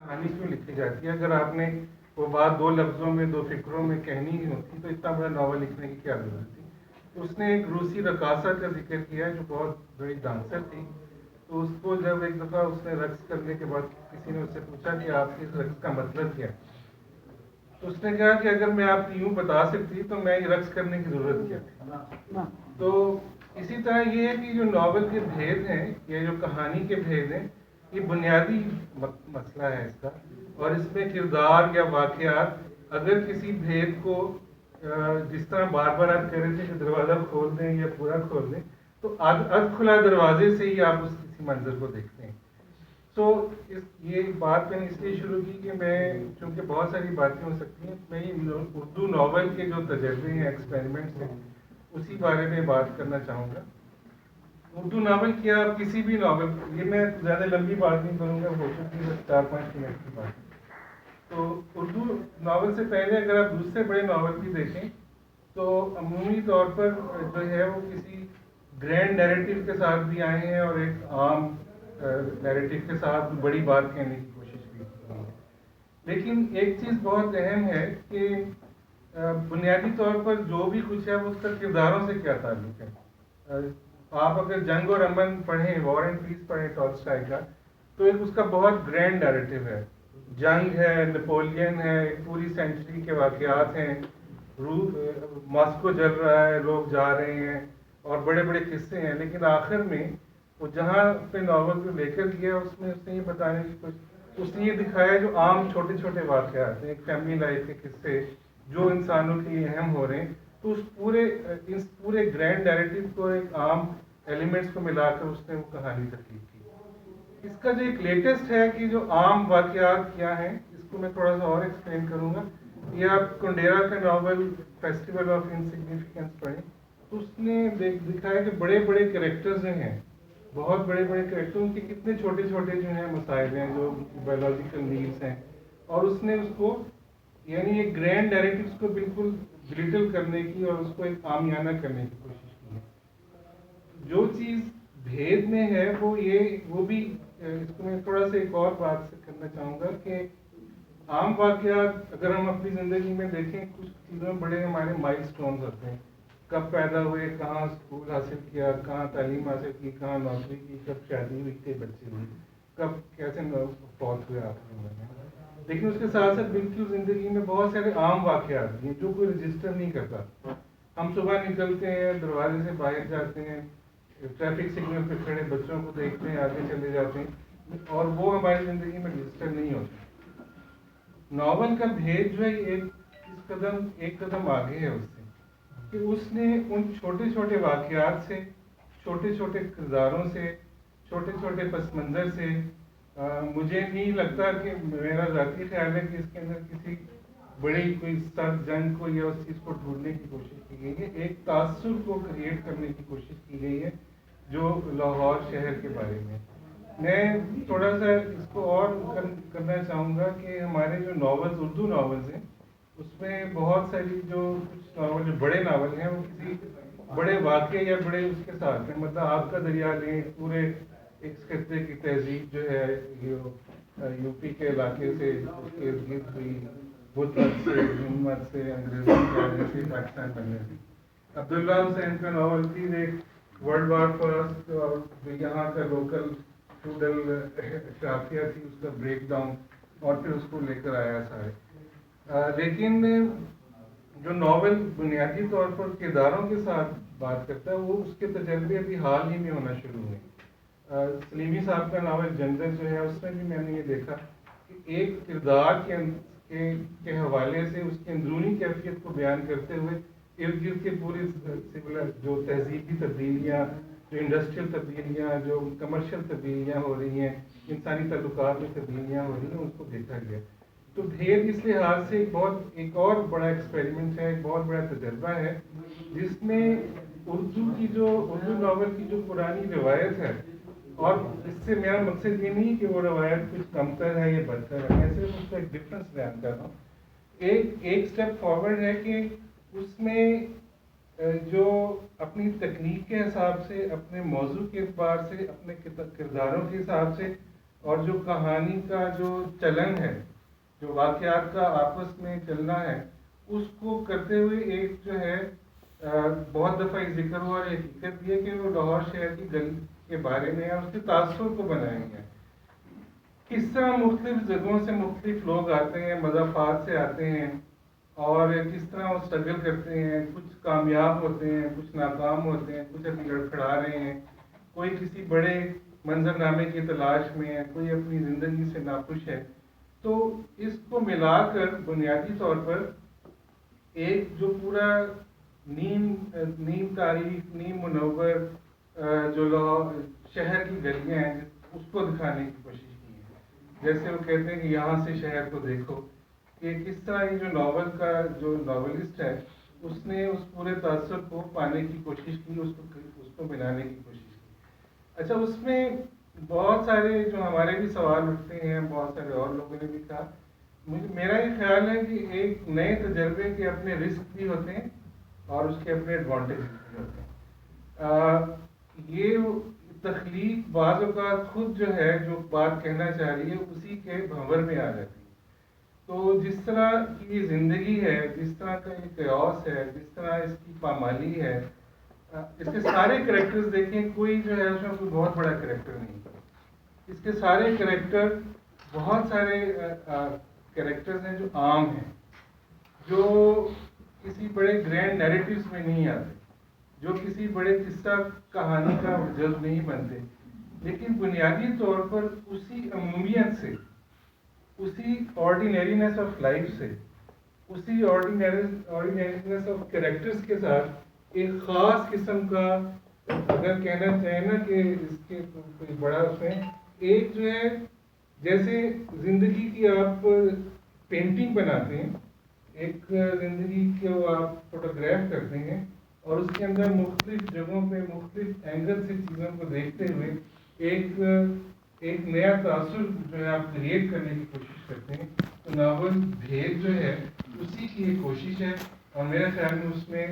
کہانی کیوں لکھی جاتی ہے؟ اگر آپ نے وہ بات دو لفظوں میں دو فکروں میں کہنی ہی ہوتی تو اتنا بڑا ناول لکھنے کی کیا ضرورت تھی؟ اس نے ایک روسی رقاصہ کا ذکر کیا جو بہت بڑی ڈانسر تھی. تو اس کو جب ایک دفعہ اس نے رقص کرنے کے بعد کسی نے اس سے پوچھا کہ آپ کی اس رقص کا مطلب کیا ہے، تو اس نے کہا کہ اگر میں آپ کو یوں بتا سکتی تو میں یہ رقص کرنے کی ضرورت کیا تھی. تو اسی طرح یہ ہے کہ جو ناول کے بھید ہیں یا جو کہانی کے بھید ہیں، یہ بنیادی مسئلہ ہے اس کا. اور اس میں کردار یا واقعات اگر کسی بھید کو جس طرح بار بار آپ کہہ رہے تھے کہ دروازہ کھول دیں یا پورا کھول دیں، تو ادھ کھلا دروازے سے ہی آپ اس کسی منظر کو دیکھتے ہیں. تو یہ بات میں نے اس لیے شروع کی کہ میں چونکہ بہت ساری باتیں ہو سکتی ہیں، میں یہ اردو ناول کے جو تجربے ہیں ایکسپیریمنٹس ہیں اسی بارے میں بات کرنا چاہوں گا. اردو ناول کیا آپ کسی بھی ناول، یہ میں زیادہ لمبی بات نہیں کروں گا، ہو چکی ہے 4-5 منٹ کی بات. تو اردو ناول سے پہلے اگر آپ دوسرے بڑے ناول بھی دیکھیں تو عمومی طور پر جو ہے وہ کسی گرینڈ نیریٹو کے ساتھ بھی آئے ہیں اور ایک عام نیریٹو کے ساتھ بڑی بات کہنے کی کوشش بھی کی ہے. لیکن ایک چیز بہت اہم ہے کہ بنیادی طور پر جو بھی کچھ ہے وہ اس کا کرداروں سے کیا تعلق ہے. آپ اگر جنگ اور امن پڑھیں، وار اینڈ پیس پڑھیں ٹالسٹائی کا، تو ایک اس کا بہت گرینڈ نیریٹو ہے. جنگ ہے، نپولین ہے، ایک پوری سینچری کے واقعات ہیں، ماسکو جل رہا ہے، لوگ جا رہے ہیں اور بڑے بڑے قصے ہیں. لیکن آخر میں وہ جہاں اپنے ناول کو لے کر گیا اس میں اس نے یہ بتانے کی کوشش، اس نے یہ دکھایا جو عام چھوٹے چھوٹے واقعات ہیں، ایک فیملی لائف کے قصے جو انسانوں کے لیے اہم ہو رہے ہیں. تو اس پورے گرینڈ نیریٹو کو ایک عام ایلیمنٹس کو ملا کر اس نے وہ کہانی تخلیق کی. اس کا جو ایک لیٹسٹ ہے کہ جو عام واقعات کیا ہیں، اس کو میں تھوڑا سا اور ایکسپلین کروں گا. یہ آپ کنڈیرا کا ناول فیسٹیول آف انسگنیفیکینس پڑھیں تو اس نے دکھایا کہ بڑے بڑے کریکٹرز ہیں، بہت بڑے بڑے کریکٹر، ان کے کتنے چھوٹے چھوٹے جو ہیں مسائل ہیں جو بایولوجیکل نیڈس ہیں، اور اس نے اس کو یعنی ایک گرینڈ نیریٹوز کو بالکل بلیٹل کرنے کی اور اس کو ایک عامیانہ کرنے کی کوشش کی ہے. جو چیز بھید میں ہے وہ بھی اس کو میں تھوڑا سا ایک اور بات سے کرنا چاہوں گا کہ عام واقعات اگر ہم اپنی زندگی میں دیکھیں، کچھ چیزوں میں بڑے ہمارے مائل سٹونز ہوتے ہیں. کب پیدا ہوئے، کہاں اسکول حاصل کیا، کہاں تعلیم حاصل کی، کہاں نوکری کی، کب شادی ہوئی، کئی بچے ہوئے، کب کیسے فوت ہوئے آخری میں. لیکن اس کے ساتھ ساتھ بالکل زندگی میں بہت سارے عام واقعات ہیں جو کوئی رجسٹر نہیں کرتا. ہم صبح نکلتے ہیں، دروازے سے باہر جاتے ہیں، ٹریفک سگنل پہ کھڑے بچوں کو دیکھتے ہیں، آگے چلے جاتے ہیں، اور وہ ہماری زندگی میں رجسٹر نہیں ہوتے. ناول کا بھید جو ہے ایک قدم آگے ہے اس سے، کہ اس نے ان چھوٹے چھوٹے واقعات سے، چھوٹے چھوٹے کرداروں سے، چھوٹے چھوٹے پس منظر سے، مجھے نہیں لگتا کہ میرا ذاتی خیال ہے کہ اس کے اندر کسی بڑی کوئی سخت جنگ کو یا اس چیز کو ڈھونڈنے کی کوشش کی گئی ہے. ایک تاثر کو کریٹ کرنے کی کوشش کی گئی ہے جو لاہور شہر کے بارے میں. میں تھوڑا سا اس کو اور کرنا چاہوں گا کہ ہمارے جو ناولز، اردو ناولز ہیں، اس میں بہت ساری جو کچھ ناول جو بڑے ناول ہیں وہ کسی بڑے واقعے یا بڑے اس کے ساتھ ہیں. مطلب آپ کا دریا لیں، پورے ایک خطے کی تہذیب جو ہے یو پی کے علاقے سے اس کے ارد گرد ہوئی، بدھ مت سے، ہند مت سے، انگریزوں کے آنے سے، پاکستان بننے سے. عبداللہ حسین کا ناول بھی ایک ورلڈ وار فرسٹ اور یہاں کا لوکل فیوڈل اشرافیہ تھی اس کا بریک ڈاؤن، اور پھر اس کو لے کر آیا سارے. لیکن جو ناول بنیادی طور پر کرداروں کے ساتھ بات کرتا ہے وہ اس کے تجربے ابھی حال ہی میں ہونا شروع ہوئے. سلیمی صاحب کا ناول جنگل جو ہے اس میں بھی میں نے یہ دیکھا کہ ایک کردار کے حوالے سے اس کی اندرونی کیفیت کو بیان کرتے ہوئے ارد گرد کے پوری جو تہذیبی تبدیلیاں، جو انڈسٹریل تبدیلیاں، جو کمرشل تبدیلیاں ہو رہی ہیں، انسانی تعلقات میں تبدیلیاں ہو رہی ہیں، اس کو دیکھا گیا. تو بھید اس لحاظ سے ایک اور بڑا ایکسپیریمنٹ ہے، ایک بہت بڑا تجربہ ہے جس میں اردو ناول کی جو پرانی روایت ہے، اور اس سے میرا مقصد یہ نہیں کہ وہ روایت کچھ کمتر ہے یا بدتر ہے، میں صرف اس کا ایک ڈفرینس بیان کر رہا ہوں. ایک اسٹیپ فارورڈ ہے کہ اس میں جو اپنی تکنیک کے حساب سے، اپنے موضوع کے اعتبار سے، اپنے کرداروں کے حساب سے اور جو کہانی کا جو چلن ہے، جو واقعات کا آپس میں چلنا ہے، اس کو کرتے ہوئے ایک جو ہے بہت دفعہ ایک ذکر ہوا اور حقیقت یہ کہ وہ لاہور شہر کی گلی کے بارے میں اور اس کے تاثر کو بنائے ہیں. کس طرح مختلف جگہوں سے مختلف لوگ آتے ہیں، مضافات سے آتے ہیں، اور کس طرح وہ اسٹرگل کرتے ہیں، کچھ کامیاب ہوتے ہیں، کچھ ناکام ہوتے ہیں، کچھ ابھی لڑکھڑا رہے ہیں، کوئی کسی بڑے منظر نامے کی تلاش میں ہے، کوئی اپنی زندگی سے ناخوش ہے. تو اس کو ملا کر بنیادی طور پر ایک جو پورا نیم تاریخ، نیم منور جو شہر کی گلیاں ہیں اس کو دکھانے کی کوشش کی ہے. جیسے وہ کہتے ہیں کہ یہاں سے شہر کو دیکھو، کہ کس طرح یہ جو ناول کا جو ناولسٹ ہے اس نے اس پورے تاثر کو پانے کی کوشش کی، اس کو ملانے کی کوشش کی. اچھا، اس میں بہت سارے جو ہمارے بھی سوال اٹھتے ہیں، بہت سارے اور لوگوں نے بھی کہا. میرا یہ خیال ہے کہ ایک نئے تجربے کے اپنے رسک بھی ہوتے ہیں اور اس کے اپنے ایڈوانٹیج بھی ہوتے ہیں. یہ تخلیق بعض اوقات خود جو ہے جو بات کہنا چاہ رہی ہے اسی کے بھنور میں آ جاتی ہے. تو جس طرح کی یہ زندگی ہے، جس طرح کا یہ قیاس ہے، جس طرح اس کی پامالی ہے، اس کے سارے کریکٹرز دیکھیں، کوئی جو ہے اس میں کوئی بہت بڑا کریکٹر نہیں. اس کے سارے کریکٹر بہت سارے کریکٹرز ہیں جو عام ہیں، جو کسی بڑے گرینڈ نیریٹیوز میں نہیں آتے، جو کسی بڑے قصہ کہانی کا جز نہیں بنتے، لیکن بنیادی طور پر اسی عمومیت سے، اسی آرڈینرینس آف لائف سے، اسی آرڈینرینس آف کریکٹرز کے ساتھ ایک خاص قسم کا، اگر کہنا چاہیں نا کہ اس کے کوئی بڑا اس میں ایک جو ہے جیسے زندگی کی آپ پینٹنگ بناتے ہیں، ایک زندگی کو آپ فوٹوگراف کرتے ہیں اور اس کے اندر مختلف جگہوں پہ مختلف اینگل سے چیزوں کو دیکھتے ہوئے ایک نیا تاثر جو ہے آپ کریٹ کرنے کی کوشش کرتے ہیں. تو ناول بھید جو ہے اسی کی ایک کوشش ہے، اور میرے خیال میں اس میں